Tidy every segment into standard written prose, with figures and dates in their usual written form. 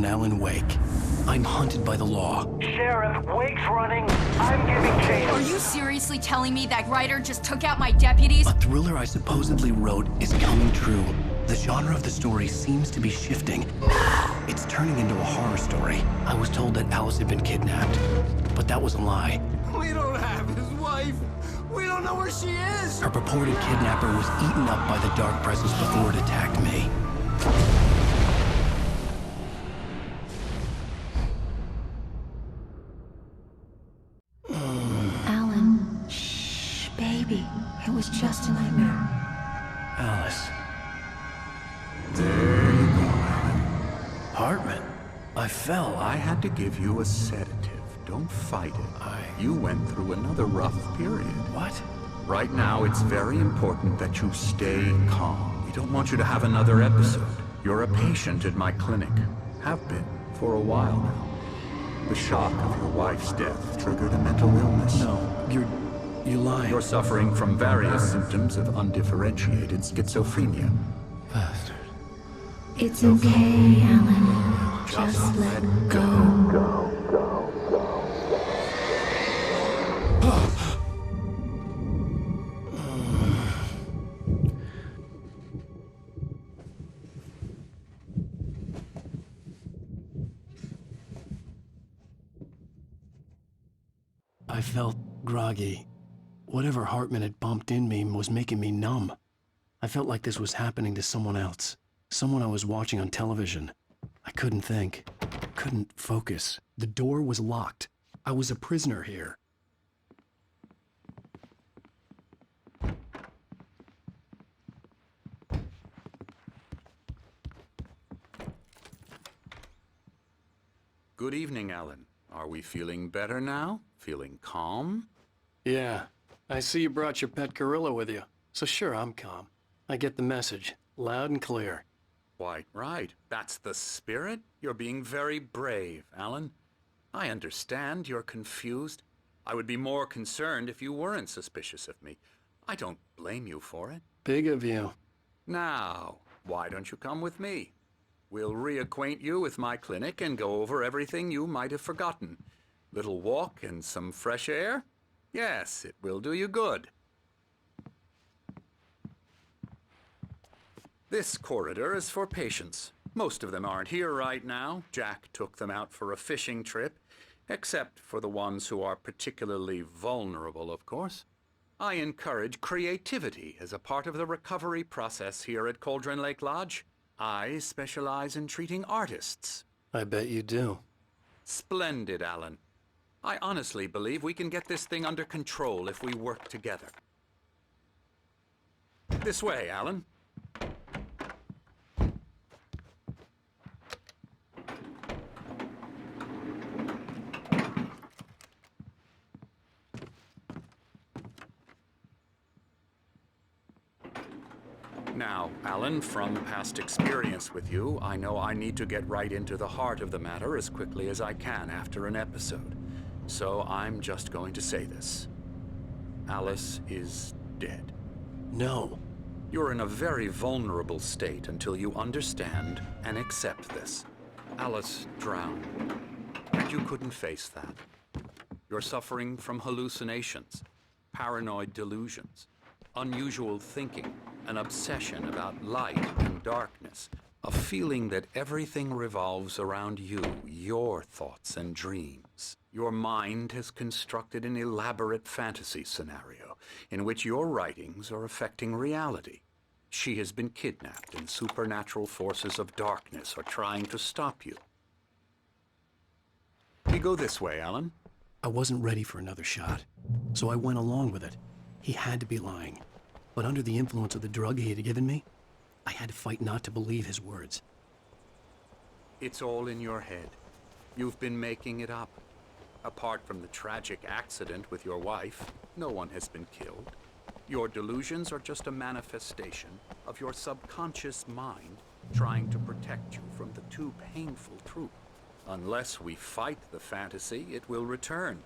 on Alan Wake. I'm hunted by the law. Sheriff, Wake's running. I'm giving chase. Are you seriously telling me that writer just took out my deputies? A thriller I supposedly wrote is coming true. The genre of the story seems to be shifting. It's turning into a horror story. I was told that Alice had been kidnapped, but that was a lie. We don't have his wife. We don't know where she is. Her purported kidnapper was eaten up by the dark presence before it attacked me. Alan, shh, baby. It was just a nightmare. Alice. There you go, Alan. Hartman. I fell. I had to give you a sedative. Don't fight it. You went through another rough period. What? Right now, it's very important that you stay calm. We don't want you to have another episode. You're a patient at my clinic. Have been for a while now. The shock of your wife's death triggered a mental illness. No, you lie. You're suffering from various symptoms of undifferentiated schizophrenia. Bastard. It's okay, Alan. Just let go. I felt groggy. Whatever Hartman had pumped in me was making me numb. I felt like this was happening to someone else. Someone I was watching on television. I couldn't think. Couldn't focus. The door was locked. I was a prisoner here. Good evening, Alan. Are we feeling better now? Feeling calm? Yeah. I see you brought your pet gorilla with you. So sure, I'm calm. I get the message. Loud and clear. Quite right. That's the spirit. You're being very brave, Alan. I understand you're confused. I would be more concerned if you weren't suspicious of me. I don't blame you for it. Big of you. Now, why don't you come with me? We'll reacquaint you with my clinic and go over everything you might have forgotten. Little walk and some fresh air? Yes, it will do you good. This corridor is for patients. Most of them aren't here right now. Jack took them out for a fishing trip, except for the ones who are particularly vulnerable, of course. I encourage creativity as a part of the recovery process here at Cauldron Lake Lodge. I specialize in treating artists. I bet you do. Splendid, Alan. I honestly believe we can get this thing under control if we work together. This way, Alan. Now, Alan, from past experience with you, I know I need to get right into the heart of the matter as quickly as I can after an episode. So I'm just going to say this. Alice is dead. No. You're in a very vulnerable state until you understand and accept this. Alice drowned, and you couldn't face that. You're suffering from hallucinations, paranoid delusions, unusual thinking, an obsession about light and darkness, a feeling that everything revolves around you, your thoughts and dreams. Your mind has constructed an elaborate fantasy scenario in which your writings are affecting reality. She has been kidnapped and supernatural forces of darkness are trying to stop you. We go this way, Alan. I wasn't ready for another shot, so I went along with it. He had to be lying. But under the influence of the drug he had given me, I had to fight not to believe his words. It's all in your head. You've been making it up. Apart from the tragic accident with your wife, no one has been killed. Your delusions are just a manifestation of your subconscious mind trying to protect you from the too painful truth. Unless we fight the fantasy, it will return.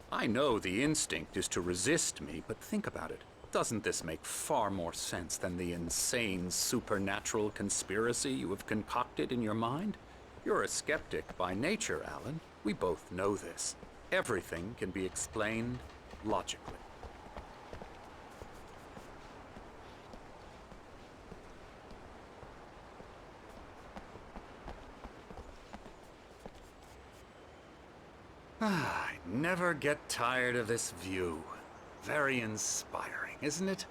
I know the instinct is to resist me, but think about it. Doesn't this make far more sense than the insane supernatural conspiracy you have concocted in your mind? You're a skeptic by nature, Alan. We both know this. Everything can be explained logically. I never get tired of this view. Very inspiring, isn't it?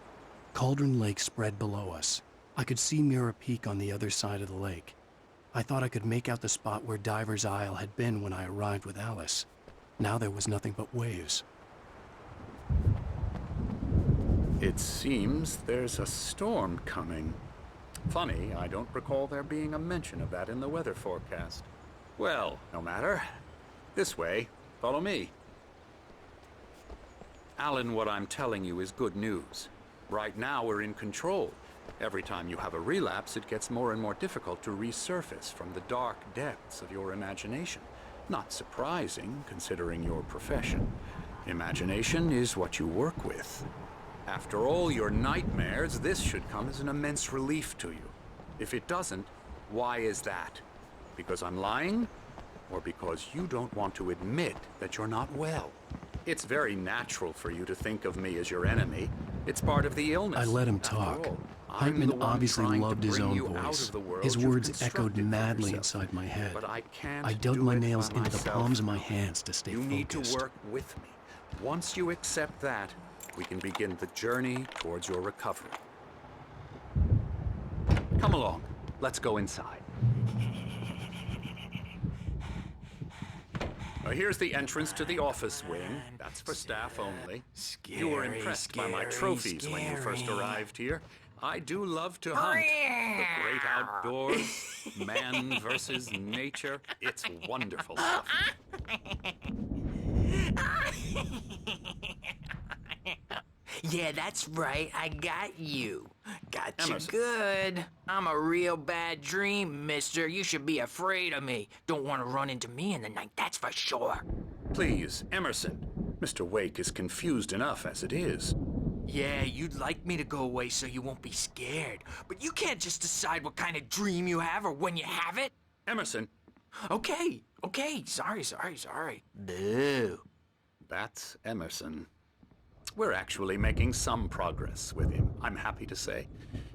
Cauldron Lake spread below us. I could see Mirror Peak on the other side of the lake. I thought I could make out the spot where Diver's Isle had been when I arrived with Alice. Now there was nothing but waves. It seems there's a storm coming. Funny, I don't recall there being a mention of that in the weather forecast. Well, no matter. This way. Follow me. Alan, what I'm telling you is good news. Right now, we're in control. Every time you have a relapse, it gets more and more difficult to resurface from the dark depths of your imagination. Not surprising, considering your profession. Imagination is what you work with. After all your nightmares, this should come as an immense relief to you. If it doesn't, why is that? Because I'm lying? Or because you don't want to admit that you're not well? It's very natural for you to think of me as your enemy. It's part of the illness. I let him After talk. all, I'm Hartman the one obviously trying to loved his bring own you out voice. of the world His you've words constructed echoed for madly yourself. inside my head. But I can't I dug do my it nails by into the myself. palms of my hands to stay You need to focused. work with me. Once you accept that, we can begin the journey towards your recovery. Come along. Let's go inside. Here's the entrance to the office wing. That's for staff only. You were impressed by my trophies when you first arrived here. I do love to hunt. The great outdoors, man versus nature. It's wonderful stuff. Yeah, that's right. I got you. Got you Emerson. good. I'm a real bad dream, mister. You should be afraid of me. Don't want to run into me in the night, that's for sure. Please, Emerson. Mr. Wake is confused enough as it is. Yeah, you'd like me to go away so you won't be scared. But you can't just decide what kind of dream you have or when you have it. Emerson, Okay. Sorry. Boo. that's Emerson. We're actually making some progress with him, I'm happy to say.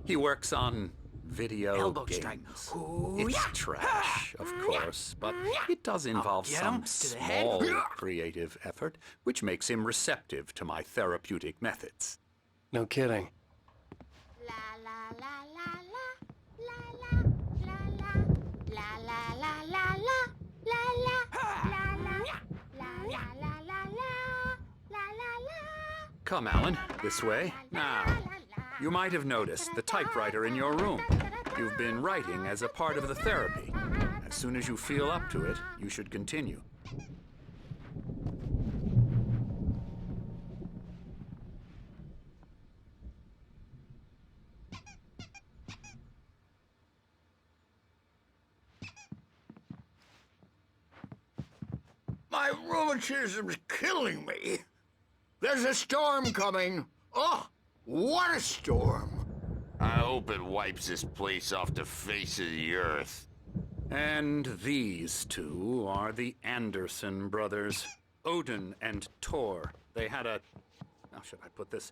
He works on video Elbow games. strike. Ooh, It's yeah. trash, of course, but it does involve get some him to the head. small creative effort, which makes him receptive to my therapeutic methods. No kidding. Come, Alan, this way. Now, you might have noticed the typewriter in your room. You've been writing as a part of the therapy. As soon as you feel up to it, you should continue. My rheumatism's killing me. There's a storm coming. Oh, what a storm. I hope it wipes this place off the face of the earth. And these two are the Anderson brothers, Odin and Thor. They had how should I put this?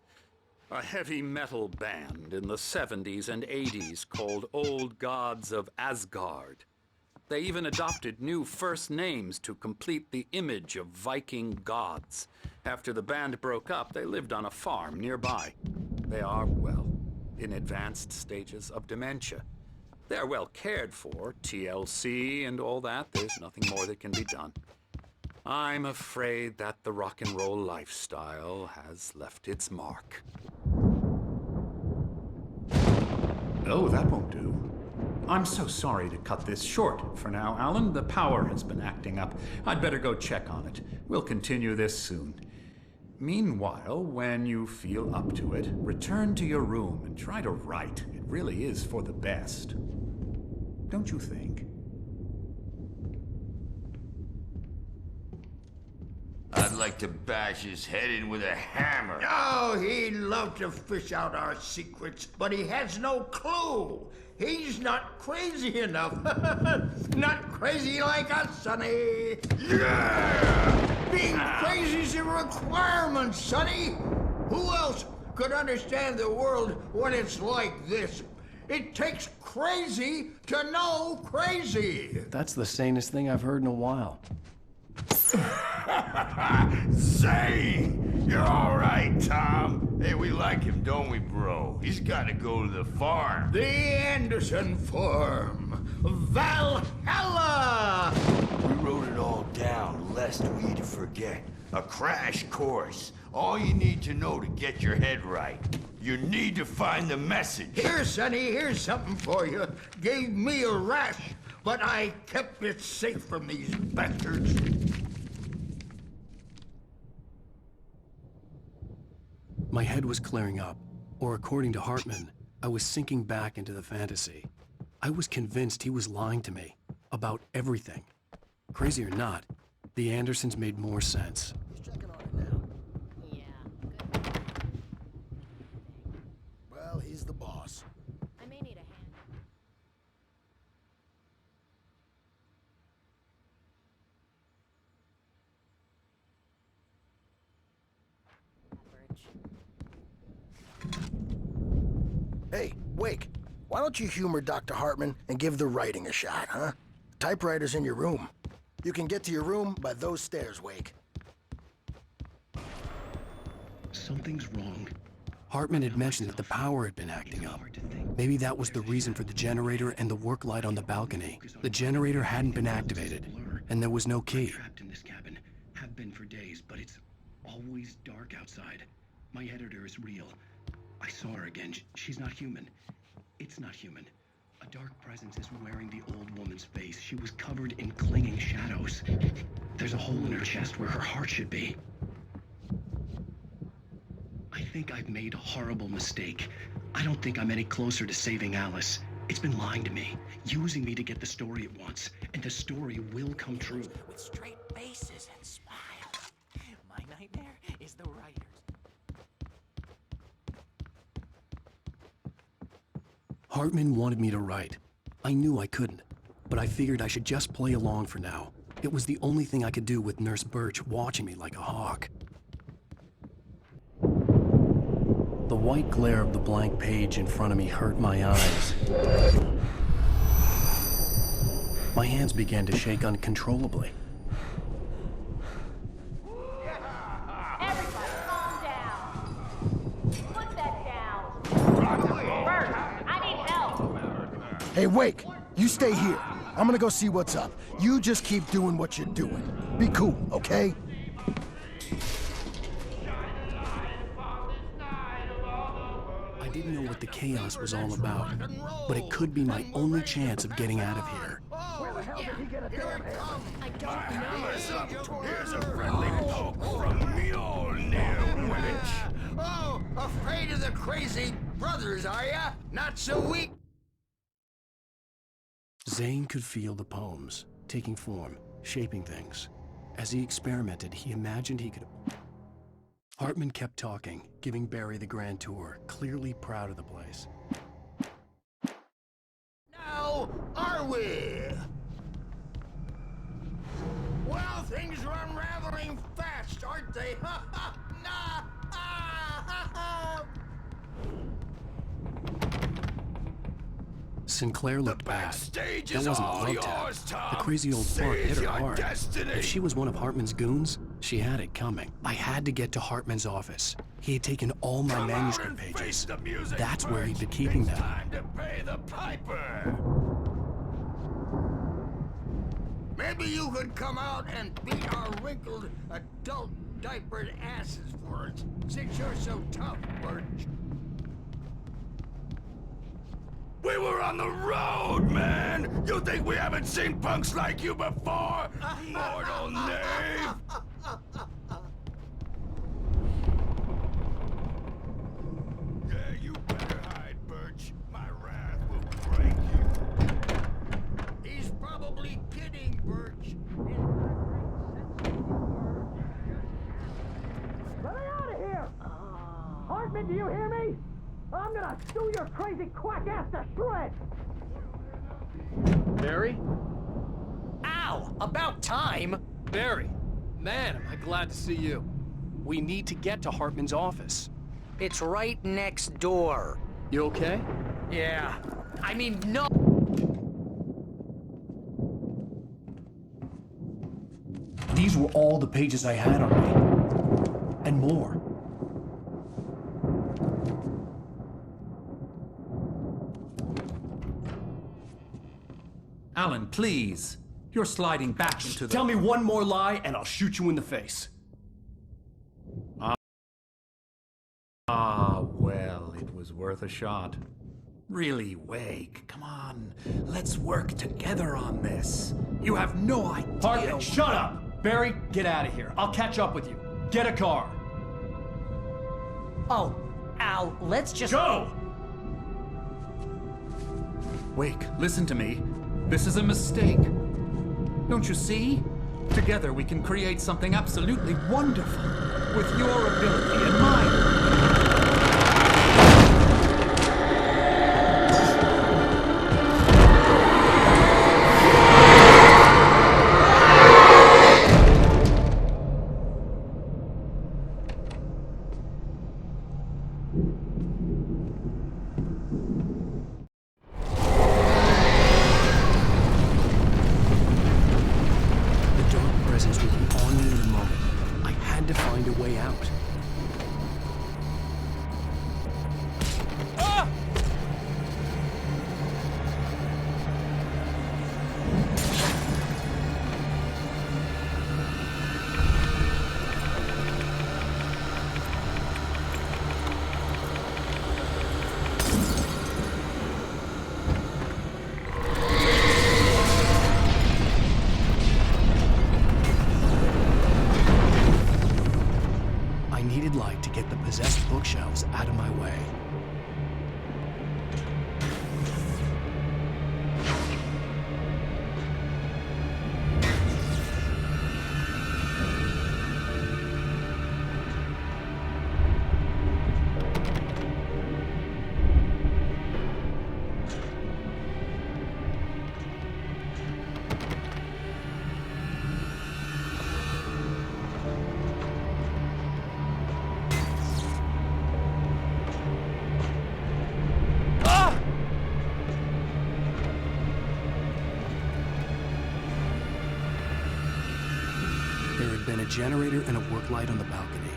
A heavy metal band in the 70s and 80s called Old Gods of Asgard. They even adopted new first names to complete the image of Viking gods. After the band broke up, they lived on a farm nearby. They are, well, in advanced stages of dementia. They're well cared for, TLC and all that. There's nothing more that can be done. I'm afraid that the rock and roll lifestyle has left its mark. Oh, that won't do. I'm so sorry to cut this short for now, Alan. The power has been acting up. I'd better go check on it. We'll continue this soon. Meanwhile, when you feel up to it, return to your room and try to write. It really is for the best. Don't you think? I'd like to bash his head in with a hammer. Oh, he'd love to fish out our secrets, but he has no clue. He's not crazy enough. Not crazy like us, Sonny. Yeah! Being crazy's a requirement, Sonny. Who else could understand the world when it's like this? It takes crazy to know crazy. That's the sanest thing I've heard in a while. Zane! You're all right, Tom. Hey, we like him, don't we, bro? He's got to go to the farm. The Anderson Farm. Valhalla! We wrote it all down, lest we'd forget. A crash course. All you need to know to get your head right. You need to find the message. Here, Sonny, here's something for you. Gave me a rash, but I kept it safe from these bastards. My head was clearing up, or according to Hartman, I was sinking back into the fantasy. I was convinced he was lying to me about everything. Crazy or not, the Andersons made more sense. He's checking on it now. Yeah, good. Well, he's the boss. I may need a hand. Hey, Wake, why don't you humor Dr. Hartman and give the writing a shot, huh? Typewriter's in your room. You can get to your room by those stairs, Wake. Something's wrong. Hartman had mentioned that the power had been acting up. Maybe that was the reason for the generator and the work light on the balcony. The generator hadn't been activated, and there was no key. Trapped in this cabin. Have been for days, but it's always dark outside. My editor is real. I saw her again. She's not human. It's not human. A dark presence is wearing the old woman's face. She was covered in clinging shadows. There's a hole in her chest where her heart should be. I think I've made a horrible mistake. I don't think I'm any closer to saving Alice. It's been lying to me, using me to get the story it wants, and the story will come true. With straight faces and smiles. My nightmare is the writers. Hartman wanted me to write. I knew I couldn't, but I figured I should just play along for now. It was the only thing I could do with Nurse Birch watching me like a hawk. The white glare of the blank page in front of me hurt my eyes. My hands began to shake uncontrollably. Everybody, calm down. Put that down. Bert, I need help. Hey, Wake, you stay here. I'm gonna go see what's up. You just keep doing what you're doing. Be cool, okay? I didn't know what the chaos was all about, but it could be my only chance of getting out of here. Where the hell did he get a damn hammer? I don't know. Here's a friendly poke from Mjolnir, wench. Oh, afraid of the crazy brothers, are ya? Not so weak. Zane could feel the poems, taking form, shaping things. As he experimented, he imagined he could... Hartman kept talking, giving Barry the grand tour, clearly proud of the place. Now, are we? Well, things are unraveling fast, aren't they? Ha ha! Nah! Ah, ha, ha. Sinclair looked bad. backstage That is wasn't a all love yours, tap. Tom. The crazy old fart hit Seize her your hard. destiny. If she was one of Hartman's goons, she had it coming. I had to get to Hartman's office. He had taken all my Come out manuscript and face pages. the music, That's where he'd Birch. been keeping It's them. time to pay the piper. Maybe you could come out and beat our wrinkled, adult, diapered asses for us, since you're so tough, Birch. We were on the road, man! You think we haven't seen punks like you before? Mortal knave! Yeah, you better hide, Birch. My wrath will break you. He's probably kidding, Birch. Let me out of here! Hartman, do you hear me? I'm gonna chew your crazy quack ass to shreds! Barry? About time! Barry, man, am I glad to see you. We need to get to Hartman's office. It's right next door. You okay? Yeah. I mean, no. These were all the pages I had on me. And more. Alan, please. You're sliding back into the... Tell me one more lie and I'll shoot you in the face. Well, it was worth a shot. Really, Wake, come on. Let's work together on this. You have no idea... Hartman, shut up! Barry, get out of here. I'll catch up with you. Get a car. Oh, Al, let's just... Go! Wake, listen to me. This is a mistake. Don't you see? Together we can create something absolutely wonderful. With your ability and mine. Possessed bookshelves out of my way. A generator and a work light on the balcony.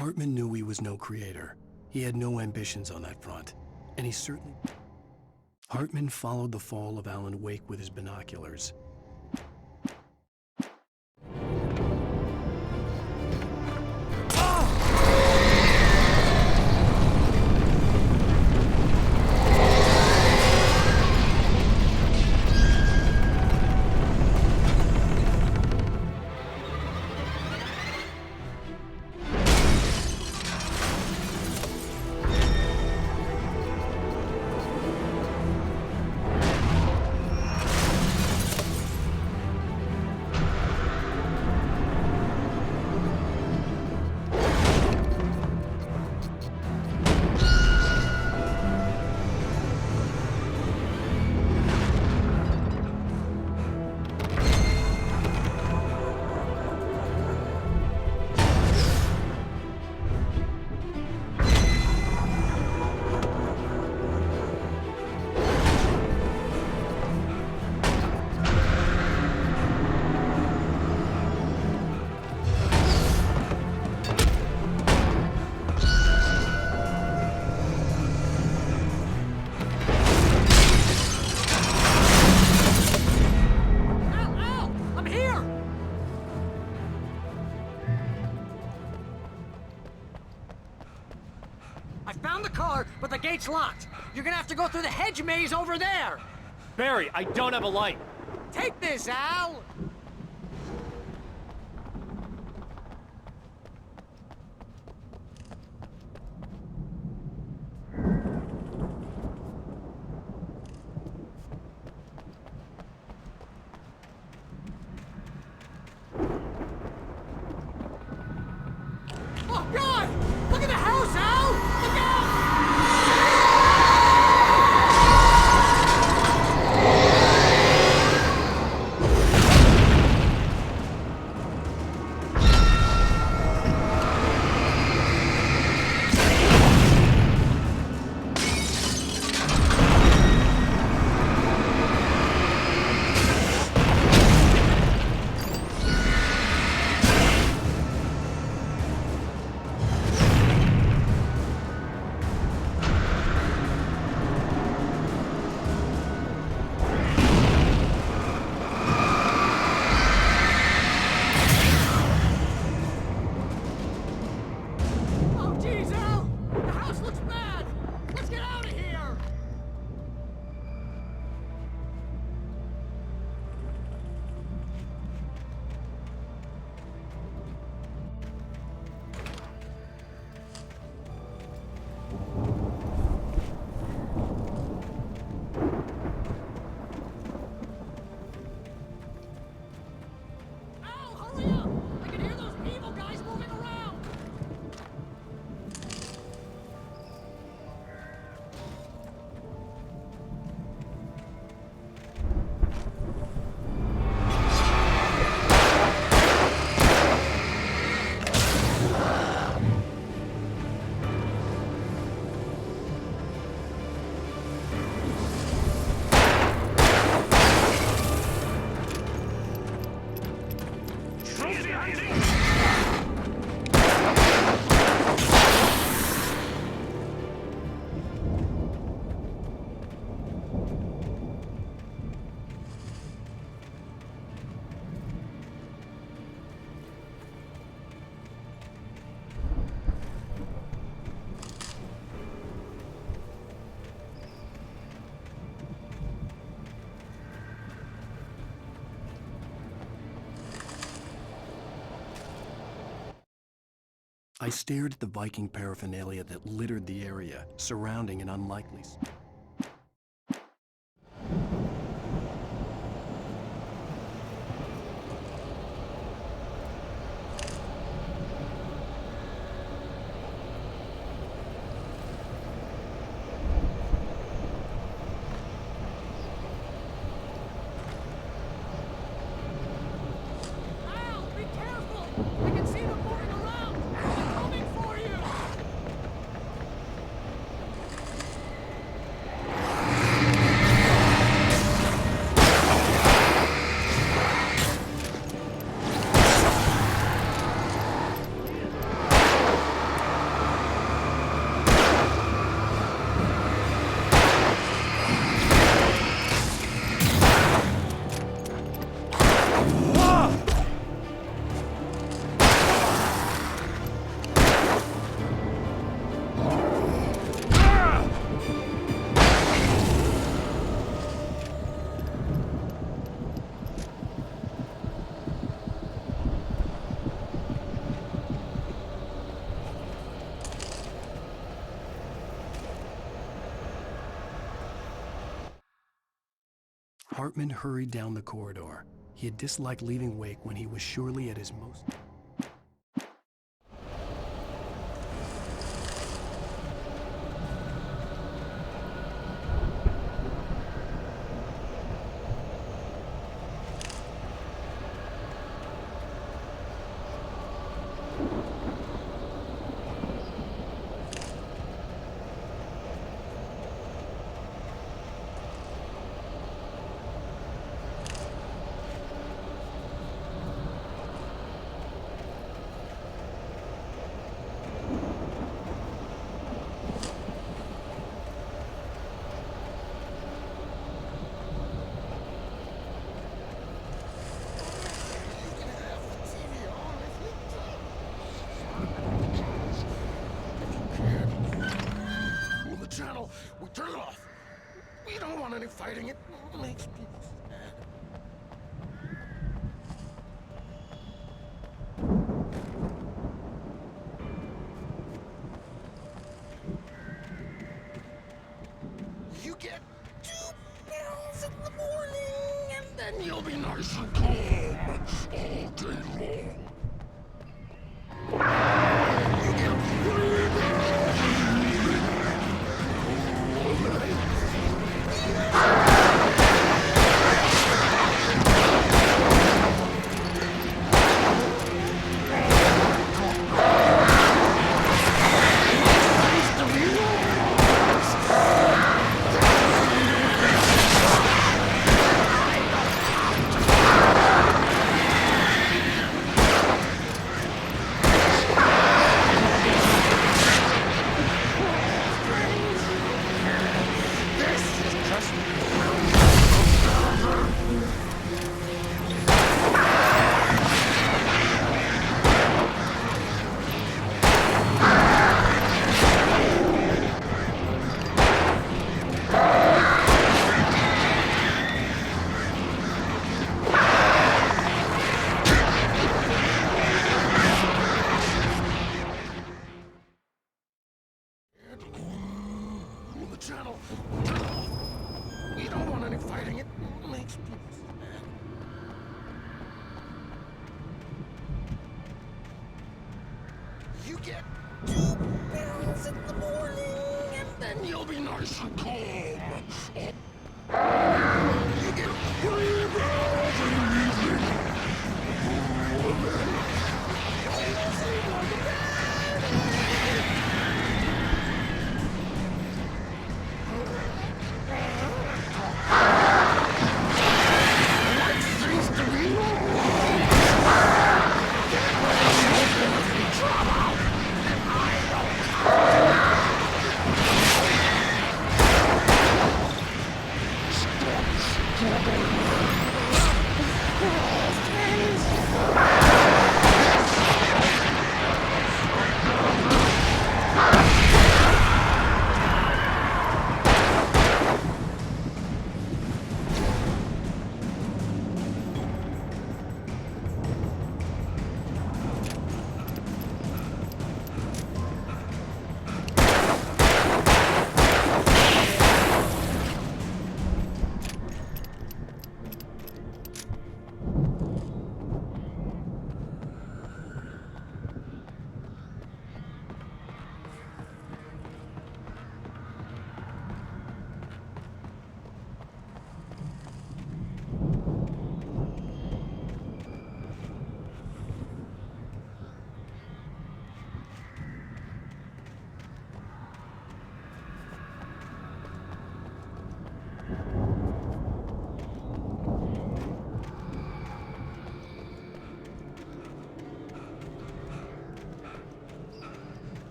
Hartman knew he was no creator. He had no ambitions on that front, and he certainly... Hartman followed the fall of Alan Wake with his binoculars. I found the car, but the gate's locked. You're gonna have to go through the hedge maze over there. Barry, I don't have a light. Take this, Al! Oh, God! Look at the house, Al! Look out! I stared at the Viking paraphernalia that littered the area, surrounding an unlikely... Hartman hurried down the corridor. He had disliked leaving Wake when he was surely at his most... Channel, we turn it off. We don't want any fighting. It makes people sad. You get 2 pills in the morning, and then you'll be nice and calm all day long. You get 3 pills. Channel, turn it off. We don't want any fighting. It makes people sad. You get 2 pills in the morning, and then you'll be nice and calm. You get 3 pills in the evening.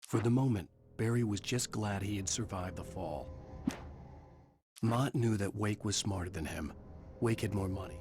For the moment, Barry was just glad he had survived the fall. Mott knew that Wake was smarter than him. Wake had more money.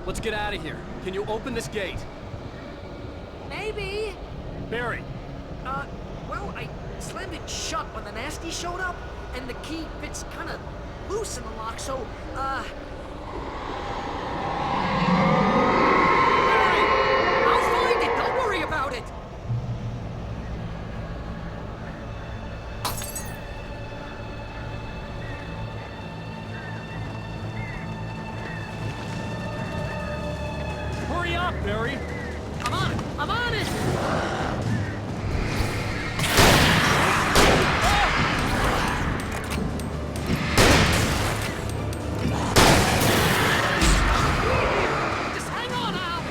Let's get out of here. Can you open this gate? Maybe. Barry! Well, I slammed it shut when the nasty showed up, and the key fits kind of loose in the lock, so, Barry! I'll find it! Don't worry about it! Hurry up, Barry! I'm on it! I'm on it! Just hang on, Al!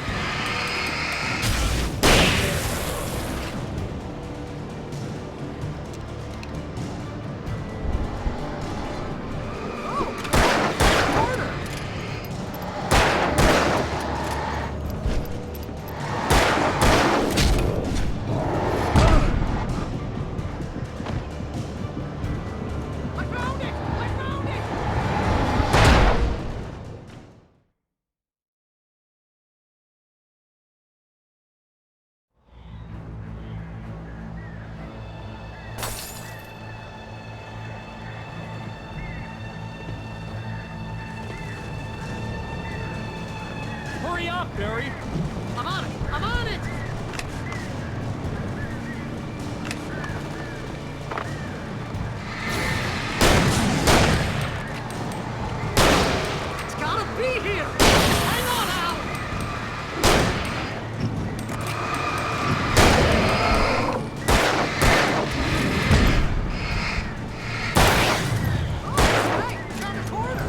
Hurry up, Barry! I'm on it! I'm on it! It's gotta be here! Hang on, Al! Oh, hey, it's on the corner!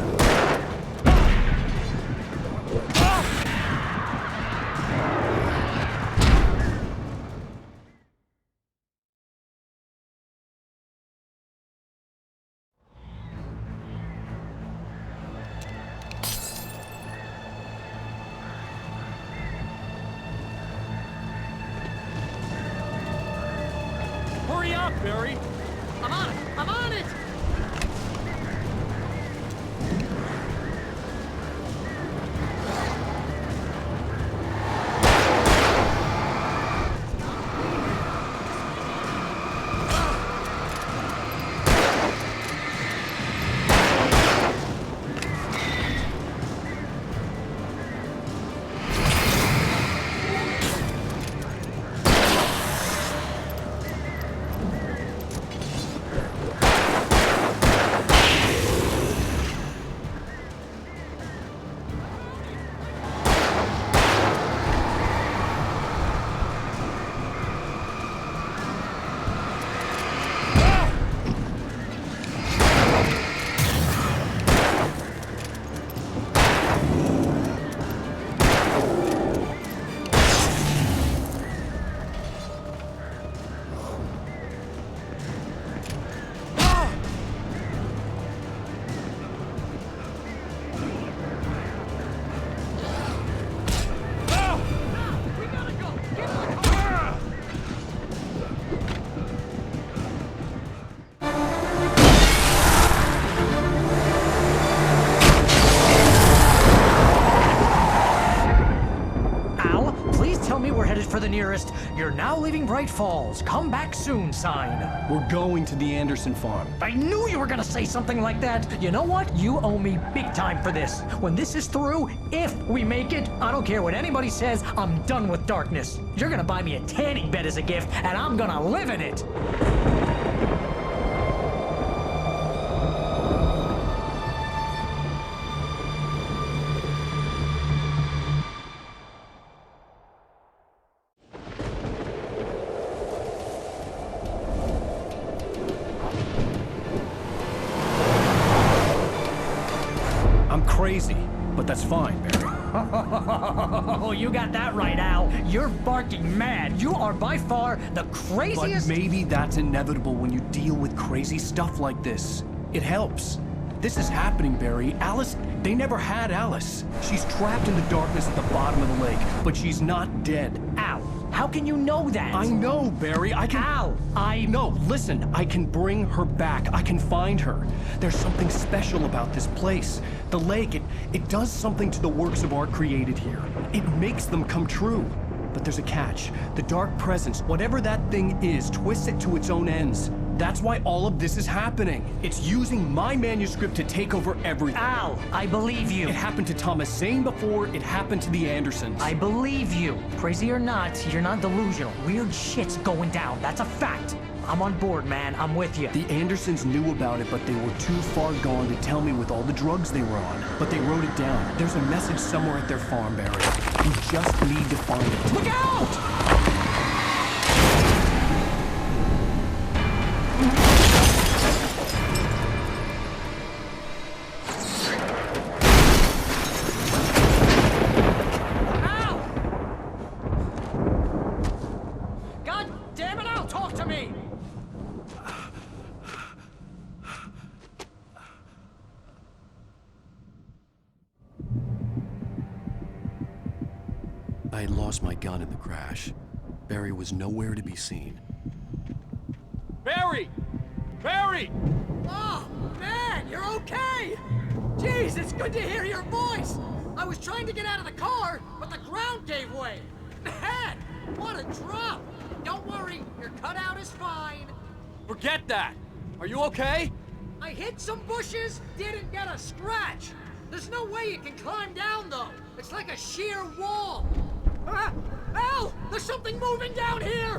nearest "You're now leaving Bright Falls. Come back soon" sign. We're going to the Anderson farm. I knew you were gonna say something like that. You know what? You owe me big time for this. When this is through, if we make it, I don't care what anybody says, I'm done with darkness. You're gonna buy me a tanning bed as a gift, and I'm gonna live in it. I'm crazy, but that's fine, Barry. Oh, you got that right, Al. You're barking mad. You are by far the craziest... But maybe that's inevitable when you deal with crazy stuff like this. It helps. This is happening, Barry. Alice, they never had Alice. She's trapped in the darkness at the bottom of the lake, but she's not dead. Al, how can you know that? I know, Barry. I can... Al, No, listen. I can bring her back. I can find her. There's something special about this place. The lake, it does something to the works of art created here. It makes them come true. But there's a catch. The dark presence, whatever that thing is, twists it to its own ends. That's why all of this is happening. It's using my manuscript to take over everything. Al, I believe you. It happened to Thomas Zane before it happened to the Andersons. I believe you. Crazy or not, you're not delusional. Weird shit's going down. That's a fact. I'm on board, man. I'm with you. The Andersons knew about it, but they were too far gone to tell me with all the drugs they were on. But they wrote it down. There's a message somewhere at their farm, Barry. We just need to find it. Look out! I had lost my gun in the crash. Barry was nowhere to be seen. Barry! Barry! Oh, man, you're okay! Jeez, it's good to hear your voice! I was trying to get out of the car, but the ground gave way. Man, what a drop! Don't worry, your cutout is fine. Forget that! Are you okay? I hit some bushes, didn't get a scratch. There's no way you can climb down, though. It's like a sheer wall. Ah! Al! There's something moving down here!